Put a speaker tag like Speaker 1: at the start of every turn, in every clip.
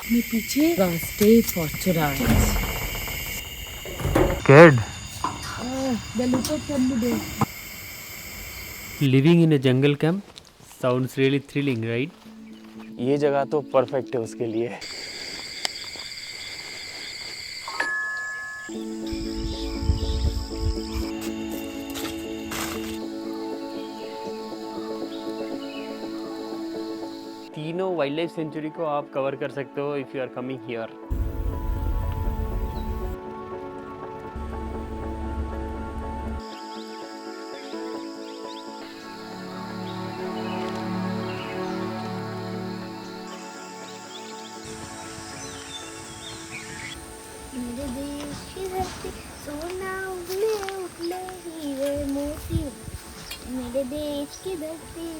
Speaker 1: अपने पीछे रास्ते Fortuner
Speaker 2: Scared.
Speaker 1: the leopard can be there.
Speaker 2: Living in a jungle camp sounds really thrilling, right?
Speaker 3: ये जगह तो परफेक्ट है उसके लिए।
Speaker 2: तीनों वाइल्ड लाइफ सेंचुरी को आप कवर कर सकते हो if you are coming here.
Speaker 4: मेरे देश की धरती सोना उगले उगले हीरे मोती मेरे देश की धरती।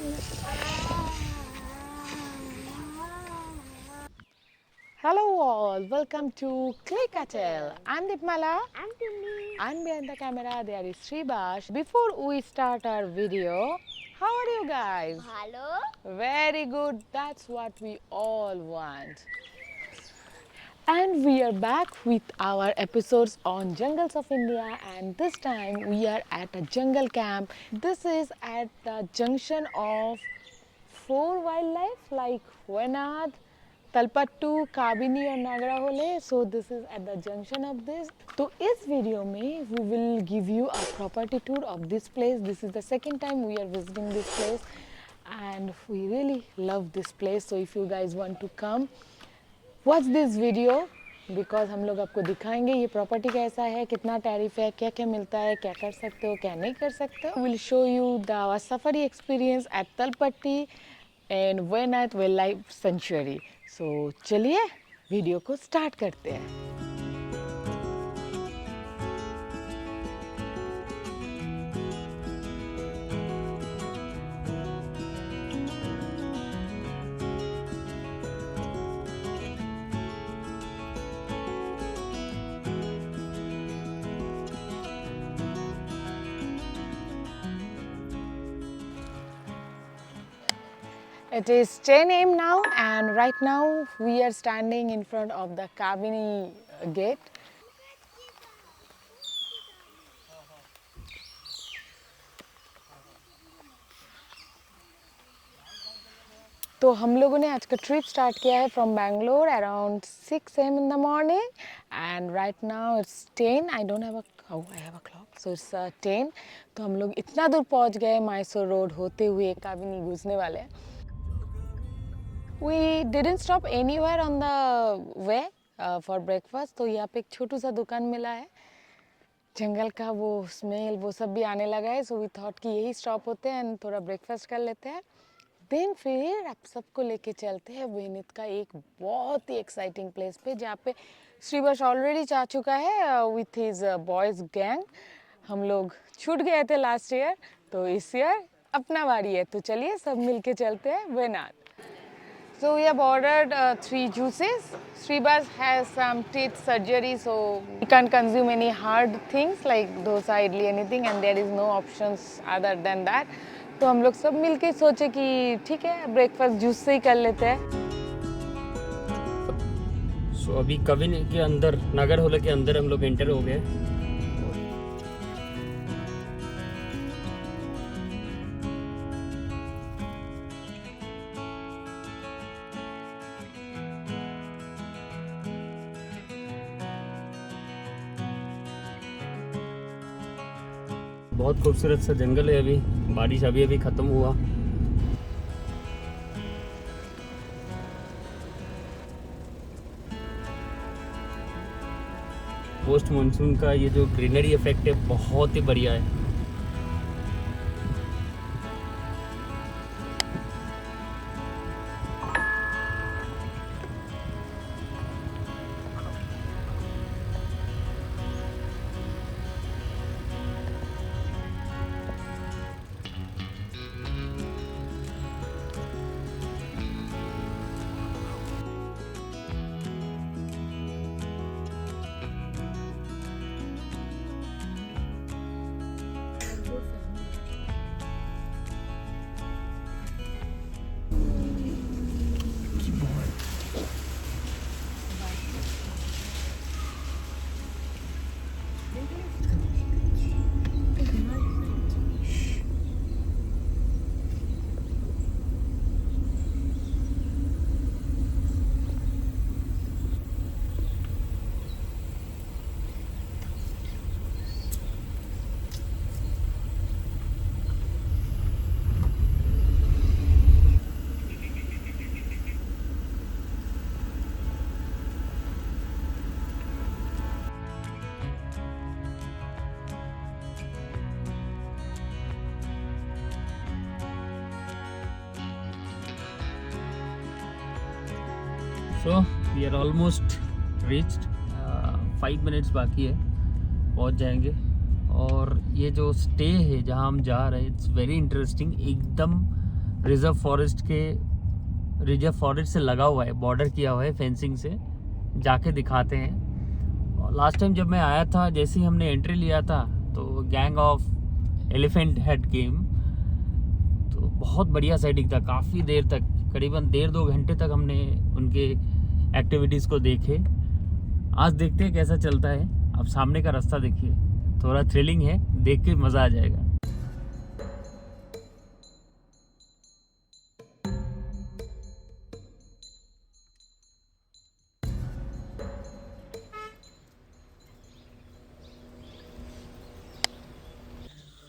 Speaker 1: Hello all, welcome to Clay Cattle. I'm Dipmala.
Speaker 4: I'm Timmy.
Speaker 1: And behind the camera there is Sribash. Before we start our video, how are you guys?
Speaker 4: Hello.
Speaker 1: Very good, that's what we all want. And we are back with our episodes on jungles of India, and this time we are at a jungle camp. This is at the junction of four wildlife like Venad, Talpattu, Kabini और नागरा होले. So this is at the junction of this. तो इस video में we will give you a property tour of this place. This is the second time we are visiting this place and we really love this place. So if you guys want to come, watch this video because हम लोग आपको दिखाएंगे ये property कैसा है, कितना tariff है, क्या क्या मिलता है, क्या कर सकते हो, क्या नहीं कर सकते हो. Will show you the safari experience at Tholpetty and Wayanad wildlife sanctuary. So चलिए वीडियो को स्टार्ट करते हैं. It is 10 a.m. now, and right now we are standing in front of the Kabini gate. तो हम लोगों ने आज का ट्रिप स्टार्ट किया है from Bangalore around 6 a.m. in the morning, and right now it's 10. I don't have a I have a clock, so it's 10. तो हम लोग इतना दूर पहुंच गए, मैसूर रोड होते हुए काबिनी घुसने वाले हैं. We didn't stop anywhere on the way for breakfast. तो यहाँ पे एक छोटू सा दुकान मिला है, जंगल का वो स्मेल वो सब भी आने लगा है. सो वी थॉट कि यही स्टॉप होते हैं एंड थोड़ा ब्रेकफास्ट कर लेते हैं. देन फिर आप सबको लेके चलते हैं वेनित का एक बहुत ही एक्साइटिंग प्लेस पे, जहाँ पे श्रीबश ऑलरेडी जा चुका है विथ हिज बॉयज़ गैंग. हम लोग छूट गए थे लास्ट ईयर, तो इस ईयर अपना बारी है. तो चलिए सब मिलके चलते हैं Venad. So we have ordered 3 juices. Sribas has some teeth surgery, so he can't consume any hard things like dosa, idli, anything, and there is no options other than that. तो हम लोग सब मिलके सोचे कि ठीक है ब्रेकफास्ट जूस से ही कर लेते हैं.
Speaker 2: सो अभी कविन के अंदर, नागर होले के अंदर हम लोग एंटर हो गए. बहुत खूबसूरत सा जंगल है. अभी बारिश अभी ख़त्म हुआ. पोस्ट मानसून का ये जो ग्रीनरी इफेक्ट है बहुत ही बढ़िया है. So we are almost reached, 5 minutes बाकी है, पहुंच जाएंगे। और ये जो स्टे है जहां हम जा रहे हैं, इट्स वेरी इंटरेस्टिंग, एकदम रिजर्व फॉरेस्ट से लगा हुआ है, बॉर्डर किया हुआ है फेंसिंग से। जाके दिखाते हैं। और लास्ट टाइम जब मैं आया था, जैसे ही हमने एंट्री लिया था तो gang of elephant head game, तो बहुत बढ़िया सेटिंग था। काफ़ी देर तक, करीबन 1.5-2 घंटे तक हमने उनके एक्टिविटीज़ को देखे। आज देखते हैं कैसा चलता है। अब सामने का रास्ता देखिए, थोड़ा थ्रिलिंग है, देख के मज़ा आ जाएगा।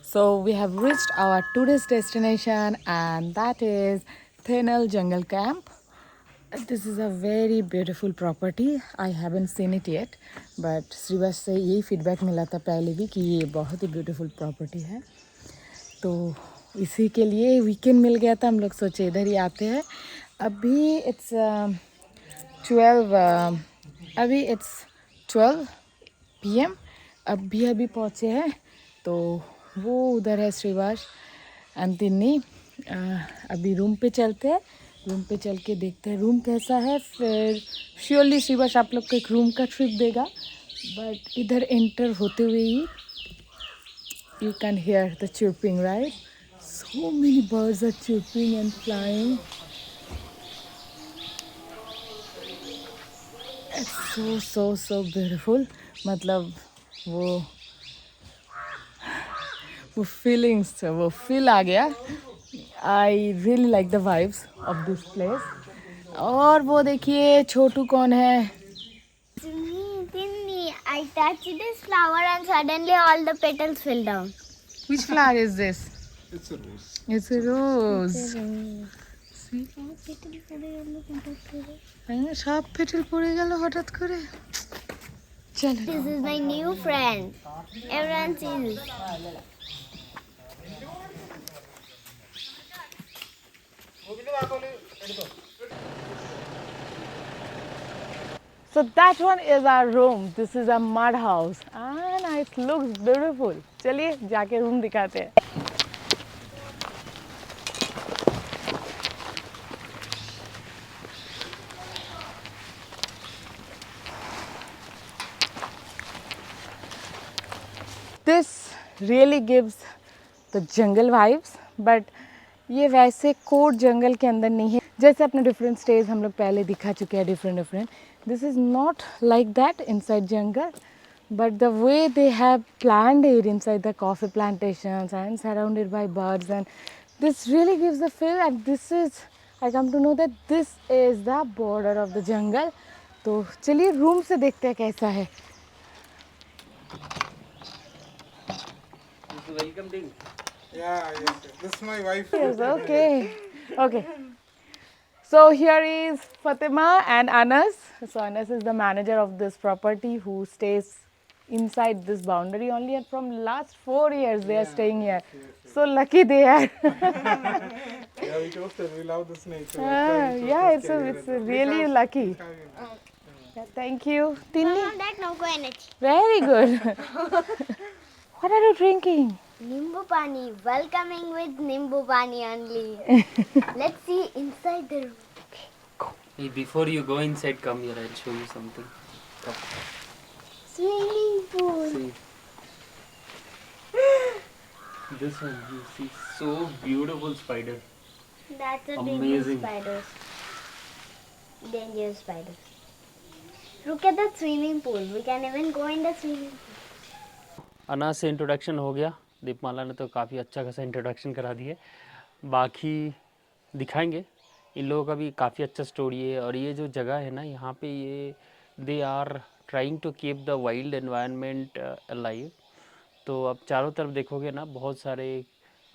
Speaker 1: So we have reached our tourist destination, and that is Thenal Jungle Camp. This is a very beautiful property. I haven't seen it yet, but Shrivas से यही फीडबैक मिला था पहले भी कि ये बहुत ही ब्यूटीफुल प्रॉपर्टी है। तो इसी के लिए वीकेंड मिल गया था, हम लोग सोचे इधर ही आते हैं। अभी इट्स 12 PM। अभी पहुँचे हैं। तो वो उधर है श्रीवास एंड तिन्नी। अभी रूम पे चलते हैं, रूम पे चल के देखते हैं रूम कैसा है। फिर श्योरली श्रीवास आप लोग को एक रूम का ट्रिप देगा। बट इधर एंटर होते हुए ही you can hear the chirping, right? So many birds are chirping and flying. It's so beautiful. मतलब वो feelings, वो feel आ गया। I really like the vibes of this place. और वो देखिए छोटू कौन है?
Speaker 4: Tinny, I touched this flower and suddenly all the petals fell down.
Speaker 1: Which flower is this?
Speaker 5: It's a rose.
Speaker 1: It's a rose. সব পেটেল পড়ে গেল হঠাৎ করে। চলো।
Speaker 4: This is my new friend. Everyone sees.
Speaker 1: So that one is our room. This is a mud house and it looks beautiful. चलिए जाके room दिखाते हैं। This really gives the jungle vibes, but ये वैसे कोट जंगल के अंदर नहीं है जैसे अपने डिफरेंट स्टेज हम लोग पहले दिखा चुके हैं different. This is not like that inside jungle, but the way they have planned it inside the coffee plantations and surrounded by birds, and this really gives the feel. And this is, I come to know that this is the border of the jungle. तो चलिए room से देखते हैं कैसा है।
Speaker 2: Welcome drink.
Speaker 5: Yeah, yes. This is my wife.
Speaker 1: Yes, okay. So here is Fatima and Anas. So Anas is the manager of this property who stays inside this boundary only, and from last 4 years they are staying here. So lucky they are.
Speaker 5: Yeah, we told them we love this nature.
Speaker 1: Yeah, it's really lucky. Yeah, thank you. Tinni,
Speaker 4: On that, no go energy.
Speaker 1: very good. What are you drinking?
Speaker 4: Nimbu Pani, welcoming with Nimbu Pani only. Let's see inside the room.
Speaker 2: Hey, before you go inside, come here, I'll show you something. Come.
Speaker 4: Swimming pool.
Speaker 2: See. This one, you see, so beautiful spider.
Speaker 4: That's a
Speaker 2: Amazing.
Speaker 4: big spiders. Dangerous spiders. Look at the swimming pool. We can even go in the swimming pool.
Speaker 2: अनाज से introduction हो गया। दीपमाला ने तो काफ़ी अच्छा खासा introduction करा दिए। बाकी दिखाएंगे, इन लोगों का भी काफ़ी अच्छा स्टोरी है। और ये जो जगह है ना, यहाँ पे ये they are trying to keep the wild environment alive. तो अब चारों तरफ देखोगे ना, बहुत सारे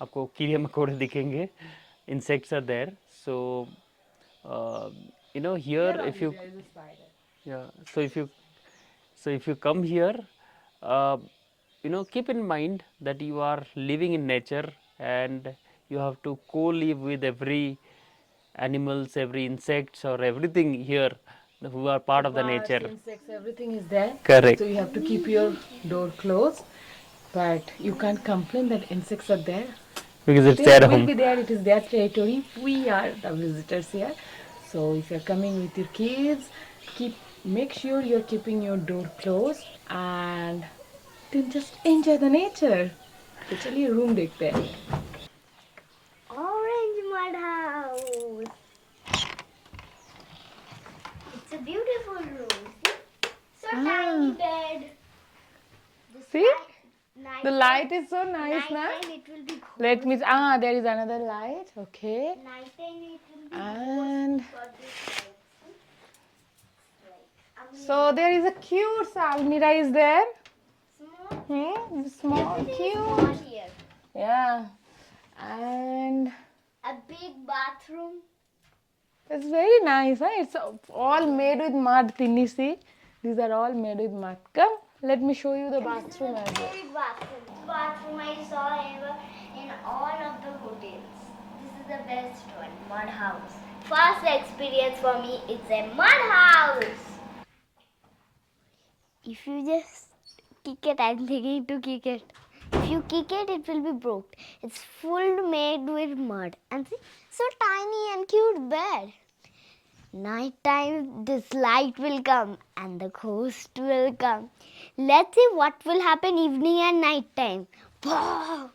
Speaker 2: आपको कीड़े मकोड़े दिखेंगे, insects are there. So you know here if you so if you come here, keep in mind that you are living in nature and you have to co-live with every animals, every insects or everything here. who are part of the
Speaker 1: Birds,
Speaker 2: nature.
Speaker 1: insects, everything is there.
Speaker 2: Correct.
Speaker 1: So you have to keep your door closed. But you can't complain that insects are there.
Speaker 2: Because it's
Speaker 1: They
Speaker 2: their
Speaker 1: will
Speaker 2: home.
Speaker 1: be there. It is their territory. We are the visitors here. So if you're coming with your kids, make sure you're keeping your door closed and then just enjoy the nature. तो चलिए room देखते हैं.
Speaker 4: Orange mud house. It's a beautiful room. See? So tiny bed. The
Speaker 1: See?
Speaker 4: night
Speaker 1: The light is so nice, na?
Speaker 4: Nighttime it will be cold.
Speaker 1: Let me. There is another light. Okay.
Speaker 4: Nighttime it will be
Speaker 1: And
Speaker 4: for this light. See?
Speaker 1: so there is a cute almirah is there.
Speaker 4: Small.
Speaker 1: Small, cute.
Speaker 4: Small here.
Speaker 1: Yeah. And
Speaker 4: A big bathroom.
Speaker 1: it's very nice, huh? It's all made with mud, Tinni, see? These are all made with mud. Come, let me show you the bathroom as well.
Speaker 4: Big bathroom. Bathroom I saw ever in all of the hotels. This is the best one. Mud house. First experience for me, it's a mud house. If you just kick it, I'm thinking to kick it. If you kick it, it will be broke. It's full made with mud. And see, so tiny and cute bed. Nighttime, this light will come and the ghost will come. Let's see what will happen evening and nighttime. Wow!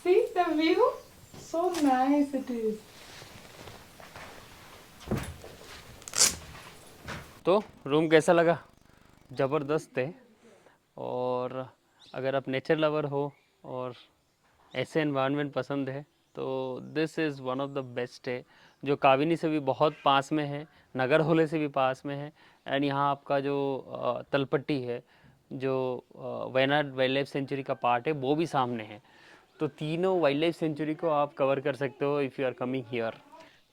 Speaker 1: See the view? So nice it is.
Speaker 2: तो room कैसा लगा? ज़बरदस्त है. और अगर आप nature lover हो और ऐसे एनवायरनमेंट पसंद है तो this is one of the best है, जो काविनी से भी बहुत पास में है, नगर होले से भी पास में है. एंड यहाँ आपका जो तलपट्टी है, जो वायनाड वाइल्ड लाइफ सेंचुरी का पार्ट है, वो भी सामने है. तो तीनों वाइल्ड लाइफ सेंचुरी को आप कवर कर सकते हो if you are coming here.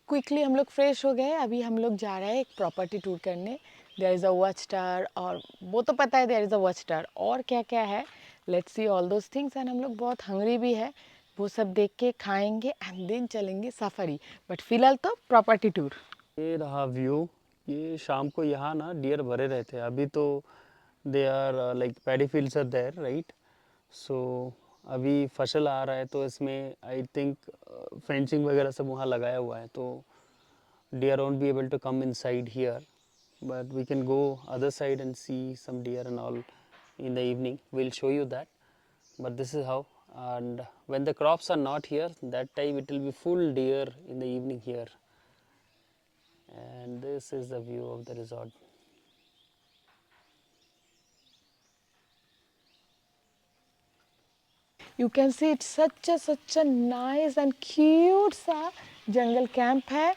Speaker 1: Quickly हम लोग फ्रेश हो गए. अभी हम लोग जा रहे हैं एक प्रॉपर्टी टूर करने. There is a watch tower, और वो तो पता है there is a watch tower, और क्या क्या है, let's see all those things. And हम लोग बहुत हंग्री भी है, वो सब देख के खाएंगे एंड देन चलेंगे सफारी. बट फिलहाल तो प्रॉपर्टी टूर.
Speaker 3: ये रहा व्यू. ये शाम को यहाँ ना डियर भरे रहते हैं. अभी तो they are like paddy fields are there, right? So अभी फसल आ रहा है तो इसमें आई थिंक फेंसिंग वगैरह सब वहाँ लगाया हुआ है, तो deer won't be able to come inside here, but we can go other side and see some deer and all in the evening. We'll show you that. But this is how. And when the crops are not here, that time it will be full deer in the evening here. And this is the view of the resort.
Speaker 1: You can see it's such a nice and cute सा jungle camp है.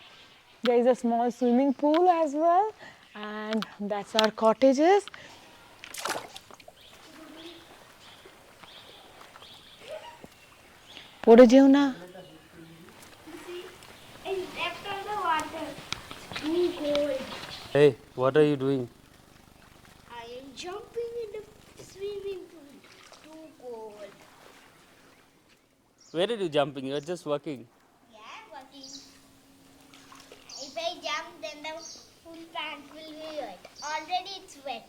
Speaker 1: There is a small swimming pool as well, and that's our cottages. What did you know?
Speaker 4: I stepped on the water. Too cold.
Speaker 3: Hey, what are you doing?
Speaker 4: I am jumping in the swimming pool. Too cold.
Speaker 3: Where are you jumping? You are just walking.
Speaker 4: Yeah, working. If I jump, then the full pant will be wet. Already it's wet.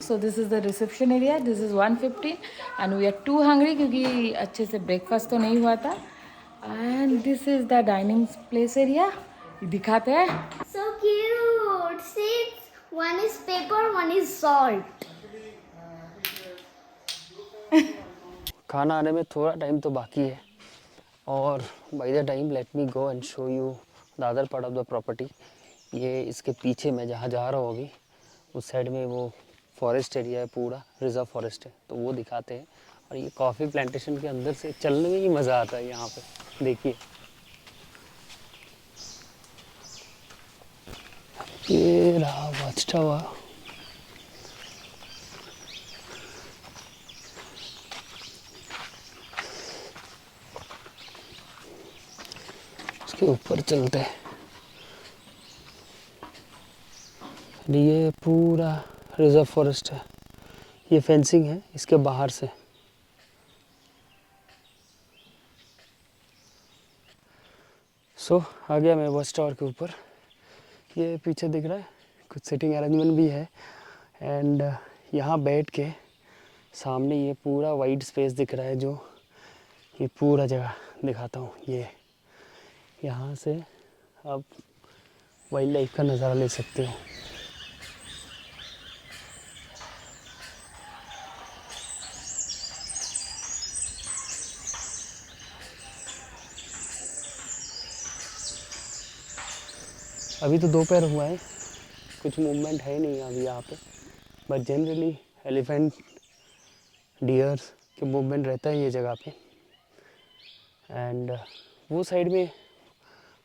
Speaker 1: So this is the reception area. This is 1:15, and we are too hungry क्योंकि अच्छे से breakfast तो नहीं हुआ था. And this is the dining place area. दिखाते हैं.
Speaker 4: So cute. See, one is paper, one is salt.
Speaker 3: खाना आने में थोड़ा टाइम तो बाकी है, और bye the time let me go and show you the other part of the property. ये इसके पीछे मैं जहाँ जा रहा हूँ अभी, उस साइड में वो फॉरेस्ट एरिया है, पूरा रिजर्व फॉरेस्ट है, तो वो दिखाते हैं. और ये कॉफ़ी प्लांटेशन के अंदर से चलने में ही मज़ा आता है. यहाँ पे देखिए, ये रहा वॉच टावर. इसके ऊपर चलते हैं. ये पूरा रिजर्व फॉरेस्ट है. ये फेंसिंग है इसके बाहर से. सो आ गया मैं बस टावर के ऊपर। ये पीछे दिख रहा है कुछ सिटिंग अरेंजमेंट भी है एंड यहाँ बैठ के सामने ये पूरा वाइड स्पेस दिख रहा है, जो ये पूरा जगह दिखाता हूँ। ये यहाँ से आप वाइल्ड लाइफ का नज़ारा ले सकते हो। अभी तो दोपहर हुआ है, कुछ मूवमेंट है नहीं अभी यहाँ पे, बट जनरली एलिफेंट डियर्स के मूवमेंट रहता है ये जगह पे। एंड वो साइड में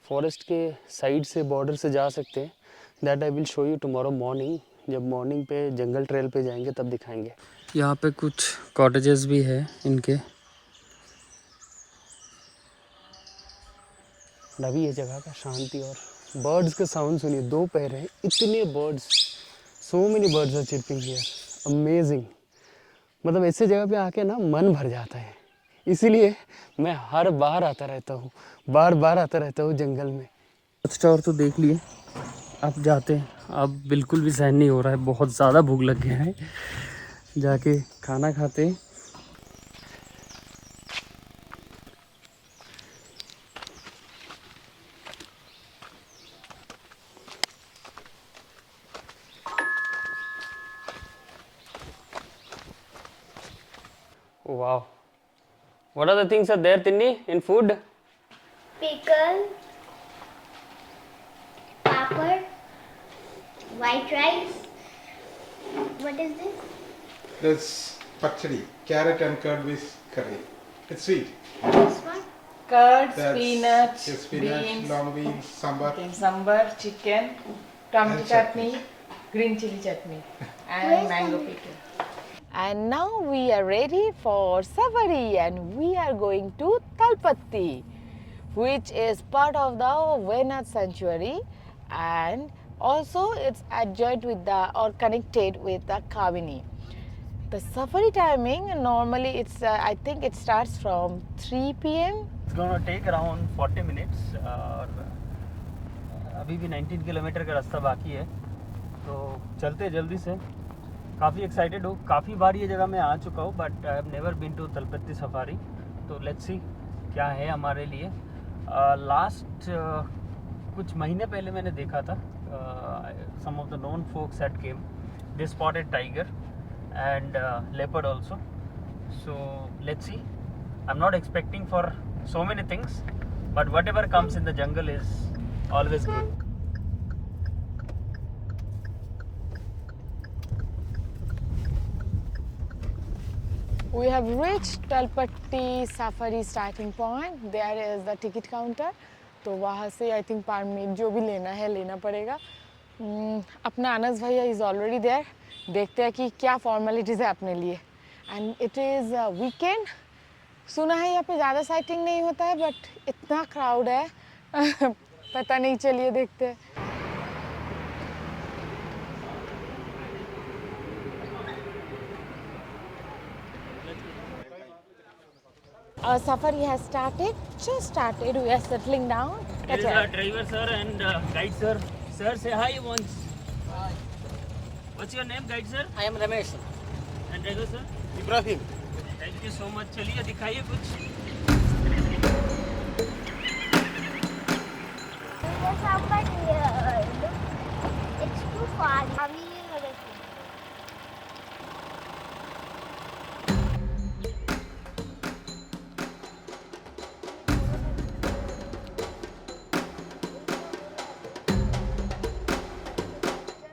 Speaker 3: फॉरेस्ट के साइड से बॉर्डर से जा सकते हैं। That I will show you tomorrow morning, जब मॉर्निंग पे जंगल ट्रेल पे जाएंगे तब दिखाएंगे। यहाँ पे कुछ कॉटेजेस भी है इनके। अभी ये जगह का शांति और बर्ड्स का साउंड सुनिए। दोपहर है, इतने birds, so many birds are chirping here, amazing. मतलब ऐसे जगह पे आके ना मन भर जाता है, इसीलिए मैं हर बार आता रहता हूँ, बार बार आता रहता हूँ जंगल में। टावर तो देख लिए, अब जाते हैं। अब बिल्कुल भी सहन नहीं हो रहा है, बहुत ज़्यादा भूख लग गया है, जाके खाना खाते हैं। Wow. What are the things are there, Tinni, in food?
Speaker 4: Pickle, papad, white rice. What is this?
Speaker 5: There's pachadi, carrot and curd with curry. It's sweet.
Speaker 4: This one?
Speaker 1: Curd,
Speaker 5: That's
Speaker 1: spinach,
Speaker 5: yes, spinach,
Speaker 1: beans,
Speaker 5: long beans, sambar.
Speaker 1: okay, sambar, chicken, tomato
Speaker 5: And
Speaker 1: chutney, green chili chutney, and
Speaker 4: Where's
Speaker 1: mango
Speaker 4: the-
Speaker 1: pickle. And now we are ready for safari, and we are going to Talpatti, which is part of the Venus Sanctuary, and also it's adjoined with the or connected with the Kavini. The safari timing normally it's I think it starts from 3 p.m.
Speaker 2: It's gonna take around 40 minutes और अभी भी 19 kilometre का रास्ता बाकी है, तो चलते हैं जल्दी से। काफ़ी एक्साइटेड हूँ, काफ़ी बार ये जगह मैं आ चुका हूँ, but I have never been to Tholpetty safari. तो लेट्स सी क्या है हमारे लिए। लास्ट कुछ महीने पहले मैंने देखा था, some of the known folks had came, they spotted tiger and leopard also. So let's see. I'm not expecting for so many things, but whatever comes in the jungle is always good.
Speaker 1: We have reached Talpatti Safari starting point. There is the ticket counter. तो वहाँ से I think permit जो भी लेना है लेना पड़ेगा। अपना अनस भैया इज़ ऑलरेडी देयर। देखते हैं कि क्या फॉर्मेलिटीज़ है अपने लिए। And it is weekend. सुना है यहाँ पे ज़्यादा साइटिंग नहीं होता है, बट इतना क्राउड है पता नहीं, चलिए देखते हैं। Our safari has started, just started. We are settling down.
Speaker 2: Here is our driver sir and guide sir. Sir, say hi once. Hi. What's your name, guide sir?
Speaker 6: I am Ramesh.
Speaker 2: And driver sir?
Speaker 6: Ibrahim.
Speaker 2: Thank you so much. चलिए दिखाइए कुछ।
Speaker 4: There's somebody here. It's too far. Avi,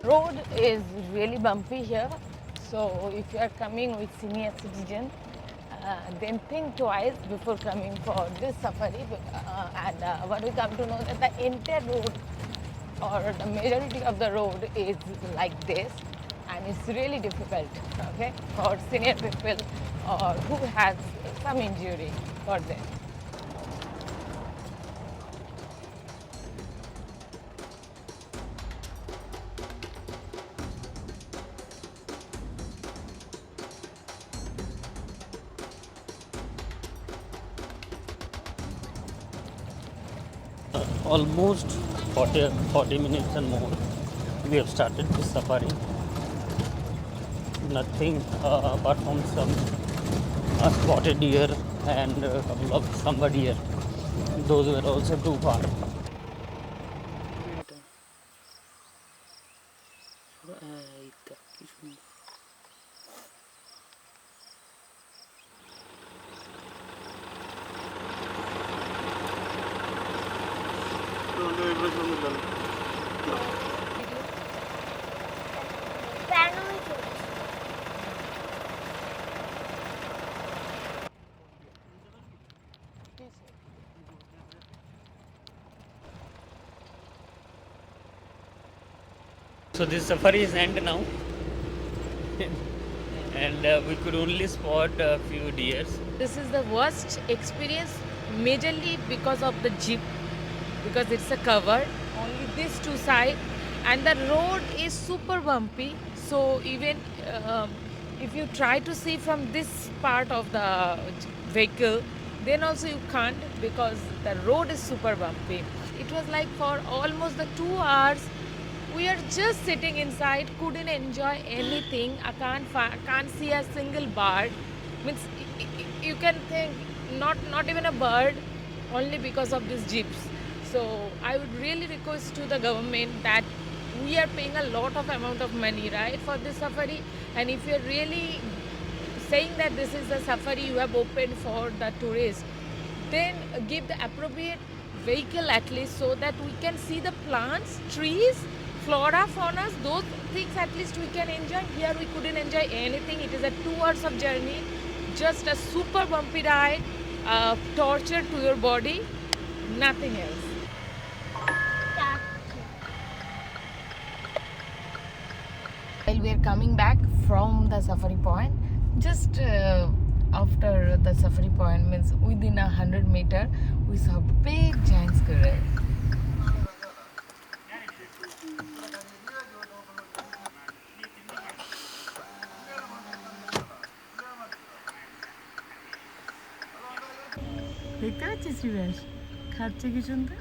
Speaker 1: Road is really bumpy here, so if you are coming with senior citizen, then think twice before coming for this safari. And what we come to know that the entire road or the majority of the road is like this, and it's really difficult, okay, for senior people or who has some injury for them.
Speaker 2: Almost 40 minutes and more. We have started this safari. Nothing apart from some spotted deer and a couple of samba deer. Those were also too far. So this safari is end now, and we could only spot a few deers.
Speaker 1: This is the worst experience, majorly because of the jeep, because it's a cover, only these two sides, and the road is super bumpy. So even if you try to see from this part of the vehicle, then also you can't because the road is super bumpy. It was like for almost the 2 hours. We are just sitting inside, couldn't enjoy anything. I can't see a single bird. Means you can think not even a bird, only because of these jeeps. So I would really request to the government that we are paying a lot of amount of money, right, for this safari. And if you're really saying that this is the safari you have opened for the tourists, then give the appropriate vehicle at least so that we can see the plants, trees, flora, fauna, those things at least we can enjoy. Here we couldn't enjoy anything. It is a 2 hours of journey, just a super bumpy ride, torture to your body, nothing else. While we are coming back from the safari point, just after the safari point, means within 100 meter, we saw a big giant squirrel. দেখতে পাচ্ছিস রিবেশ খাচ্ছে কি সুন্দর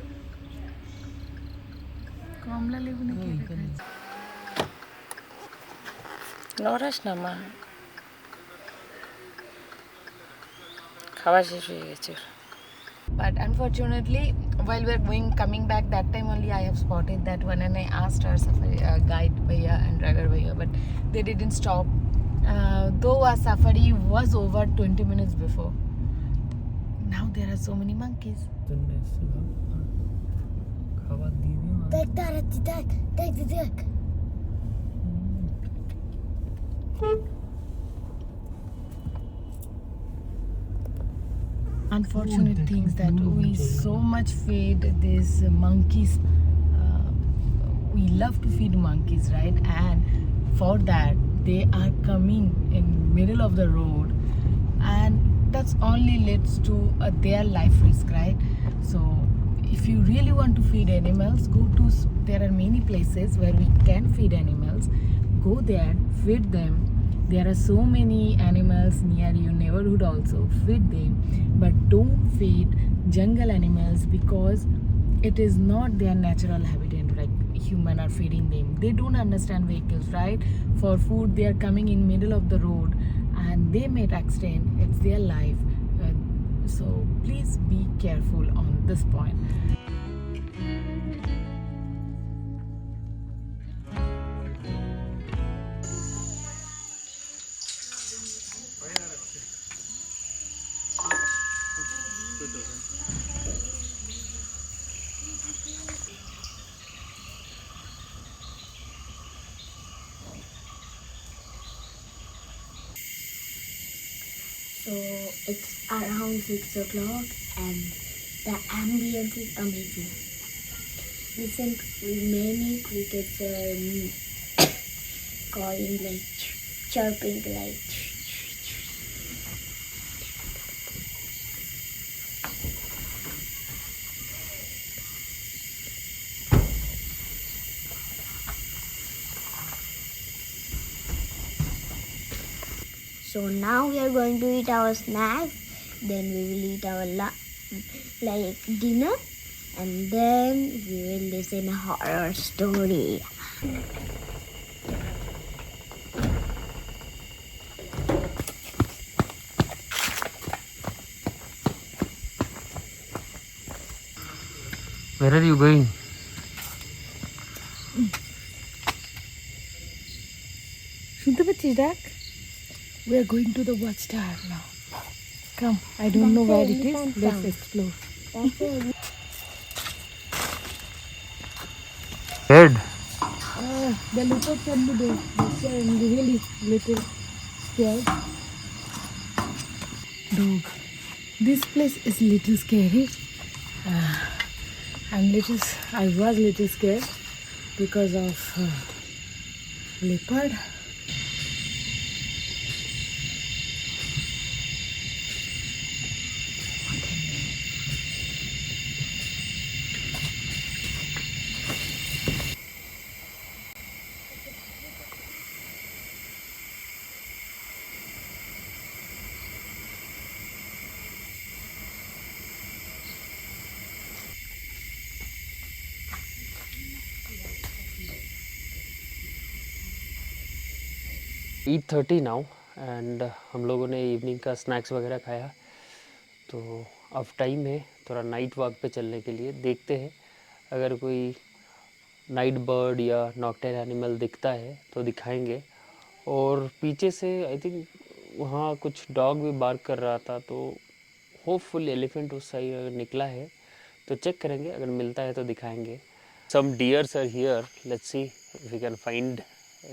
Speaker 1: কমলা লেবু নাকি নড়াস না মা খাওয়া শেষ হয়ে গেছে but unfortunately while we are coming back that time only I have spotted that one and I asked our safari guide bhaiya and driver bhaiya but they didn't stop though our safari was over 20 minutes before. Now there are so many monkeys. Unfortunate things that we so much feed these monkeys. We love to feed monkeys, right? And for that they are coming in middle of the road and that's only leads to their life risk, right? So if you really want to feed animals, go to there are many places where we can feed animals. Go there, feed them. There are so many animals near your neighborhood also, feed them, but don't feed jungle animals because it is not their natural habitat like human are feeding them. They don't understand vehicles, right? For food they are coming in middle of the road and they may accident. It's their life. So please be careful on this point.
Speaker 4: So it's around 6 o'clock and the ambience is amazing. Listen to many crickets calling like chirping like. So now we are going to eat our snacks, then we will eat our dinner, and then we will listen a horror story.
Speaker 2: Where are you going?
Speaker 1: শুনতে পাচ্ছিস ডাক? We are going to the watchtower now. Come, I don't know where it is. Let's explore.
Speaker 2: Head.
Speaker 1: The leopard can be there. I'm really little scared. Dog. This place is little scary. I was little scared because of leopard.
Speaker 3: Eat 30 now and हम लोगों ने evening का snacks वगैरह खाया, तो अब time है थोड़ा नाइट वॉक पे चलने के लिए। देखते हैं अगर कोई नाइट बर्ड या नॉकटेल एनिमल दिखता है तो दिखाएंगे। और पीछे से आई थिंक वहाँ कुछ डॉग भी बार्क कर रहा था, तो होपफुल एलिफेंट उस साइड अगर निकला है तो चेक करेंगे, अगर मिलता है तो दिखाएंगे। Some deers are here, let's see if we can find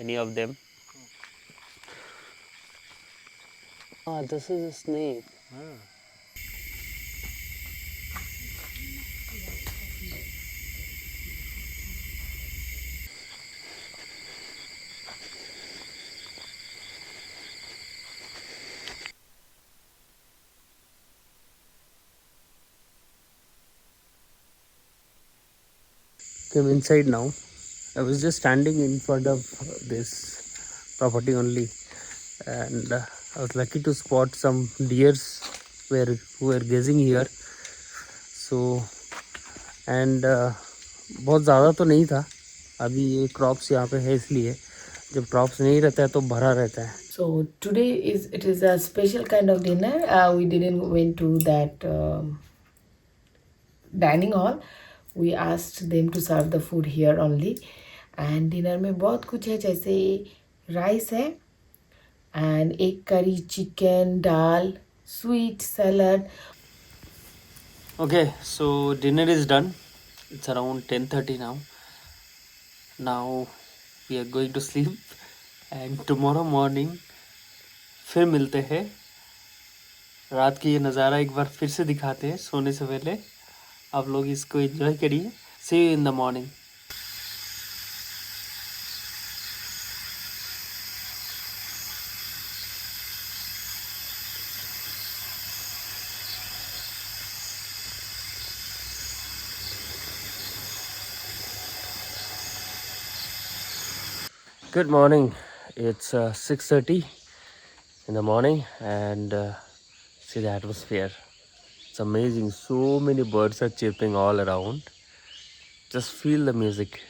Speaker 3: any of them. This is a snake. Came inside now. I was just standing in front of this property only, and I was lucky to spot some deers who were gazing here. So and बहुत ज़्यादा तो नहीं था, अभी ये crops यहाँ पे है, इसलिए जब क्रॉप्स नहीं रहता है तो भरा रहता है।
Speaker 1: So today it is a special kind of dinner. We didn't went to that dining hall. We asked them to serve the food here only. And dinner में बहुत कुछ है, जैसे राइस है and egg curry, chicken, dal, sweet salad.
Speaker 3: Okay, so dinner is done. It's around 10:30 now. Now we are going to sleep and tomorrow morning फिर मिलते हैं। रात की ये नज़ारा एक बार फिर से दिखाते हैं सोने से पहले, आप लोग इसको एंजॉय करिए। See you in the morning. Good morning. It's 6:30 in the morning, and see the atmosphere. It's amazing. So many birds are chirping all around. Just feel the music.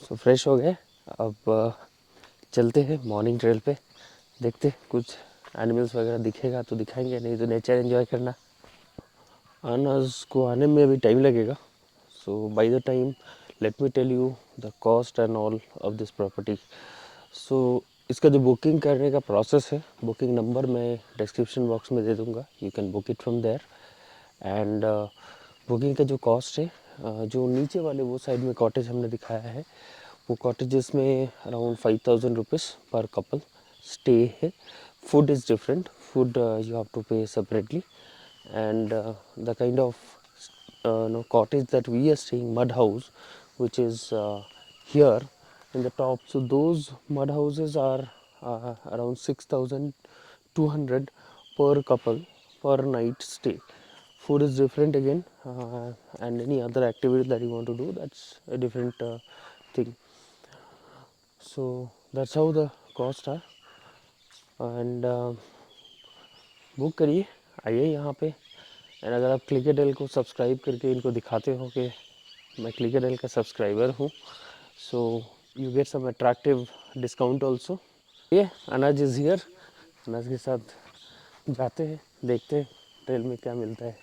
Speaker 3: तो फ्रेश हो गए, अब चलते हैं मॉर्निंग ट्रेल पे। देखते कुछ animals वगैरह दिखेगा तो दिखाएंगे, नहीं तो नेचर एंजॉय करना। अनाज को आने में अभी टाइम लगेगा, so by the time let me tell you the cost and all of this property. So इसका जो बुकिंग करने का प्रोसेस है, बुकिंग नंबर मैं डिस्क्रिप्शन बॉक्स में दे दूँगा, you can book it from there. And booking का जो कॉस्ट है, जो नीचे वाले वो साइड में कॉटेज हमने दिखाया है, वो कॉटेजेस में around 5,000 rupees per couple stay है। Food is different, food you have to pay separately, and the kind of no, cottage that we are staying, mud house, which is here in the top. So those mud houses are around 6,200 per couple per night stay. Food is different again, and any other activity that you want to do, that's a different thing. So that's how the cost are. And book करिए, आइए यहाँ पे. And अगर आप क्लिकेडेल को subscribe करके इनको दिखाते हो कि मैं क्लिकेडेल का सब्सक्राइबर हूँ, so you get some attractive discount also. ये अनाज इज़ हियर. अनाज के साथ जाते हैं, देखते हैं ट्रेल में क्या मिलता है.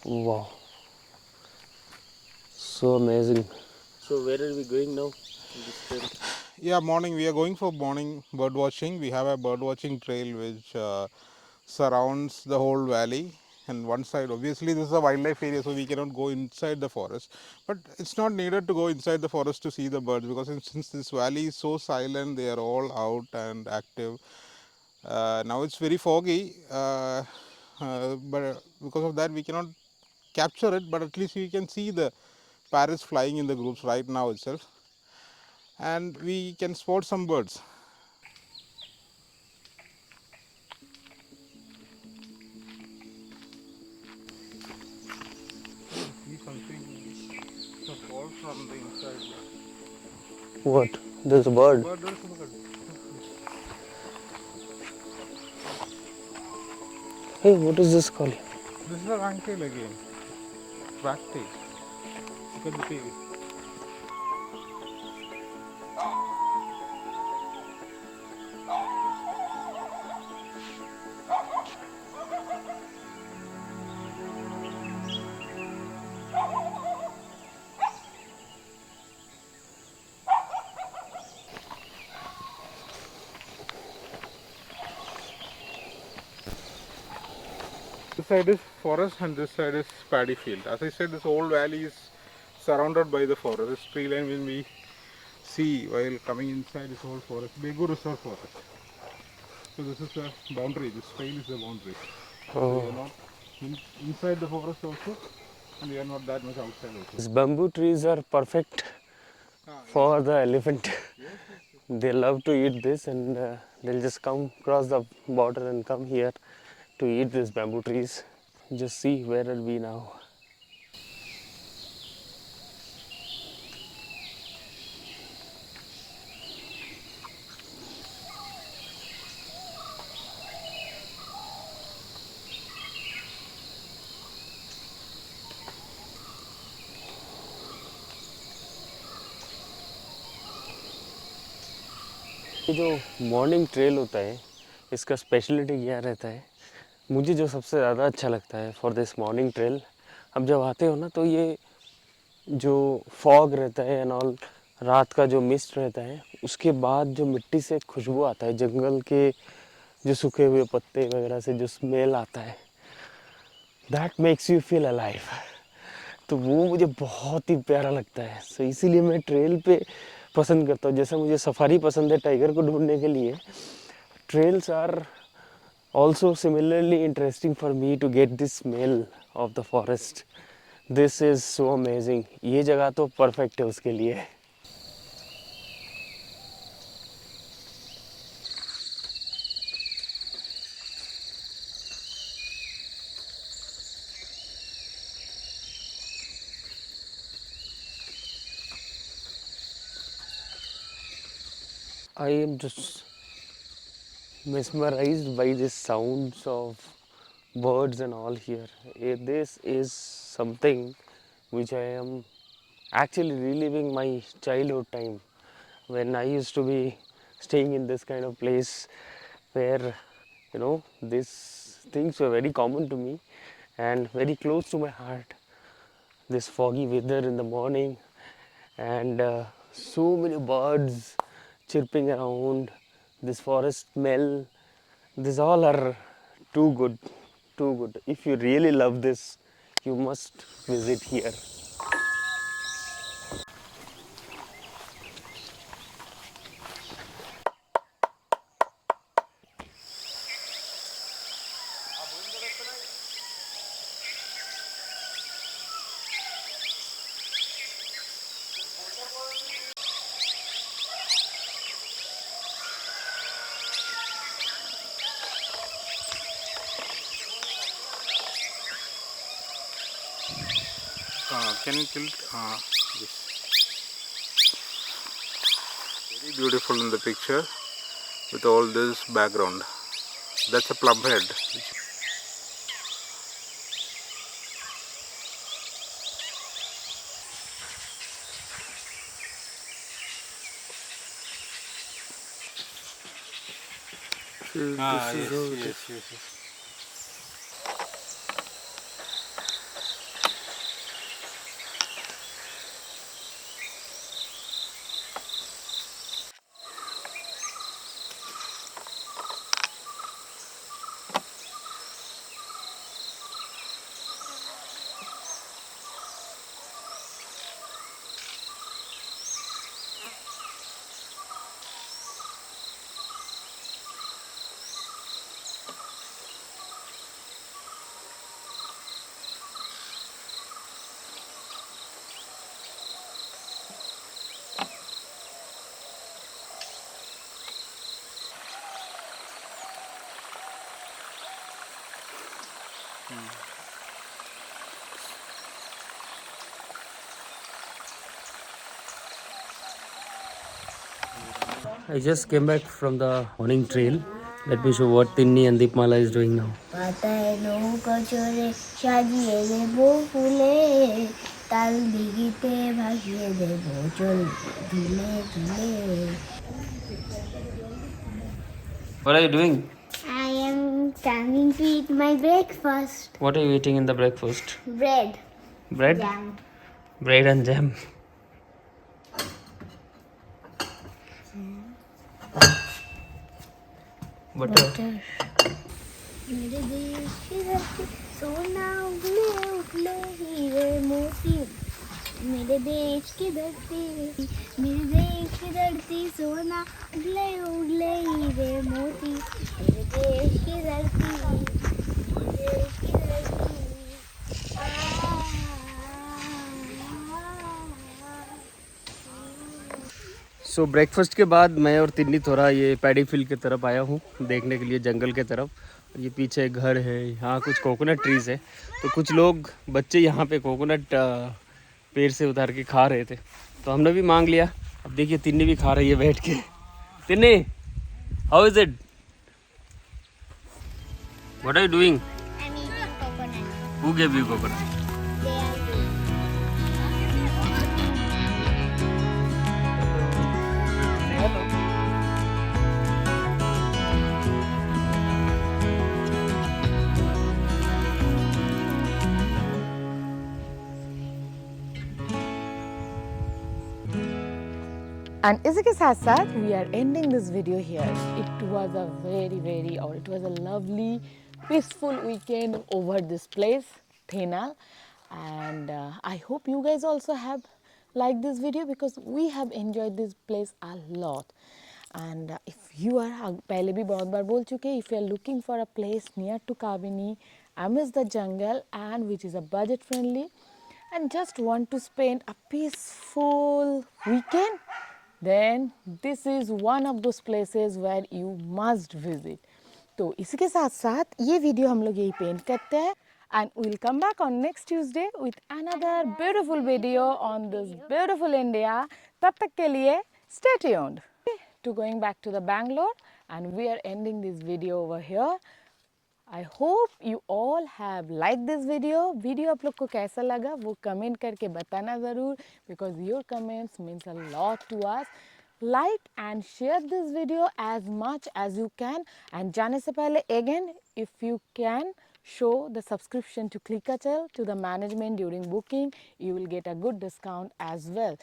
Speaker 3: वाह, so amazing. So where are we going now?
Speaker 5: Yeah, morning. We are going for morning bird watching. We have a bird watching trail which surrounds the whole valley. And one side, obviously, this is a wildlife area, so we cannot go inside the forest. But it's not needed to go inside the forest to see the birds, because since this valley is so silent, they are all out and active. Now it's very foggy, but because of that, we cannot capture it. But at least we can see the parrots flying in the groups right now itself, and we can spot some birds. See something fall from the inside.
Speaker 3: What? There's a bird.
Speaker 5: Bird, there is a bird.
Speaker 3: Hey, what is this called?
Speaker 5: This is a wagtail again. Wagtail. Look at the tail. This side is forest and this side is paddy field. As I said, this whole valley is surrounded by the forest. This tree line when we see while coming inside this whole forest, Begu Reserve Forest. So this is the boundary. This trail is the boundary. So we are not inside the forest also, and we are not that much outside also.
Speaker 3: These bamboo trees are perfect for the elephant. They love to eat this, and they'll just come across the border and come here to eat these bamboo trees. Just see where are we now. ये जो morning trail होता है, इसका speciality क्या रहता है, मुझे जो सबसे ज़्यादा अच्छा लगता है फॉर दिस मॉर्निंग ट्रेल, अब जब आते हो ना तो ये जो फॉग रहता है एंड ऑल, रात का जो मिस्ट रहता है, उसके बाद जो मिट्टी से खुशबू आता है, जंगल के जो सूखे हुए पत्ते वगैरह से जो स्मेल आता है, that makes you feel alive. तो वो मुझे बहुत ही प्यारा लगता है. सो इसीलिए मैं ट्रेल पे पसंद करता हूँ. जैसे मुझे सफारी पसंद है टाइगर को ढूंढने के लिए, trails are also similarly interesting for me to get this smell of the forest. This is so amazing. ये जगह तो परफेक्ट है उसके लिए. I am just mesmerized by the sounds of birds and all here. This is something which I am actually reliving my childhood time when I used to be staying in this kind of place where, you know, these things were very common to me and very close to my heart. This foggy weather in the morning and so many birds chirping around, this forest smell, these all are too good, too good. If you really love this, you must visit here.
Speaker 5: Can you tilt? This. Very beautiful in the picture with all this background. That's a plum head. Yes.
Speaker 2: I just came back from the morning trail. Let me show what Tinni and Deepmala is doing now.
Speaker 4: পাতায় নৌকা চড়ে সাজিয়ে দেব ফুলে তাল দিঘিতে ভাসিয়ে দেব চল ধুলে ধুলে
Speaker 2: What are you doing?
Speaker 4: I am planning to eat my breakfast.
Speaker 2: What are you eating in the breakfast?
Speaker 4: Bread.
Speaker 2: Bread?
Speaker 4: Jam.
Speaker 2: Bread and jam. Butter.
Speaker 4: मेरे देश की धरती सोना उगले उगले हीरे मोती मेरे देश की धरती सोना उगले उगले हीरे मोती मेरे देश की धरती
Speaker 2: सो ब्रेकफास्ट के बाद मैं और तिन्नी थोड़ा ये पैडी फील्ड की तरफ आया हूँ देखने के लिए, जंगल के तरफ। ये पीछे घर है, यहाँ कुछ कोकोनट ट्रीज है, तो कुछ लोग बच्चे यहाँ पे कोकोनट पेड़ से उतार के खा रहे थे, तो हमने भी मांग लिया। अब देखिए तिन्नी भी खा रही है बैठ के। Tinni, how is it? What are you doing?
Speaker 4: I'm eating coconut.
Speaker 2: Who gave you coconut?
Speaker 4: They are good.
Speaker 1: And इसी के साथ साथ we are ending this video here. It was a it was a lovely, peaceful weekend over this place, Thenal. And I hope you guys also have liked this video because we have enjoyed this place a lot. And if you are, पहले भी बहुत बार बोल चुके, if you are looking for a place near to Kabini, amidst the jungle and which is a budget friendly, and just want to spend a peaceful weekend, then this is one of those places where you must visit. तो इसी के साथ साथ ये video हम लोग यही paint करते हैं, and we'll come back on next Tuesday with another beautiful video on this beautiful India. तब तक के लिए stay tuned. To going back to the Bangalore, and we are ending this video over here. I hope you all have liked this video. Video आप लोग को कैसा लगा वो कमेंट करके बताना ज़रूर, because your comments means a lot to us. Like and share this video as much as you can. And जाने से पहले again, if you can show the subscription to Clickachel to the management during booking, you will get a good discount as well.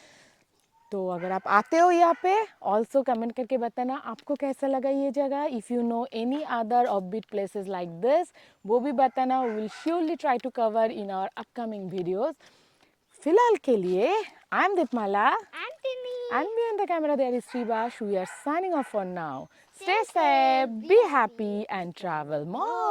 Speaker 1: तो अगर आप आते हो यहाँ पे, ऑल्सो कमेंट करके बताना आपको कैसा लगा ये जगह. If you know any other offbeat places like this, वो भी बताना. We will surely try to cover in our upcoming videos. फिलहाल के लिए I am Deepmala and behind the camera there is Sribash. We are signing off for now. Stay safe, be happy and travel more.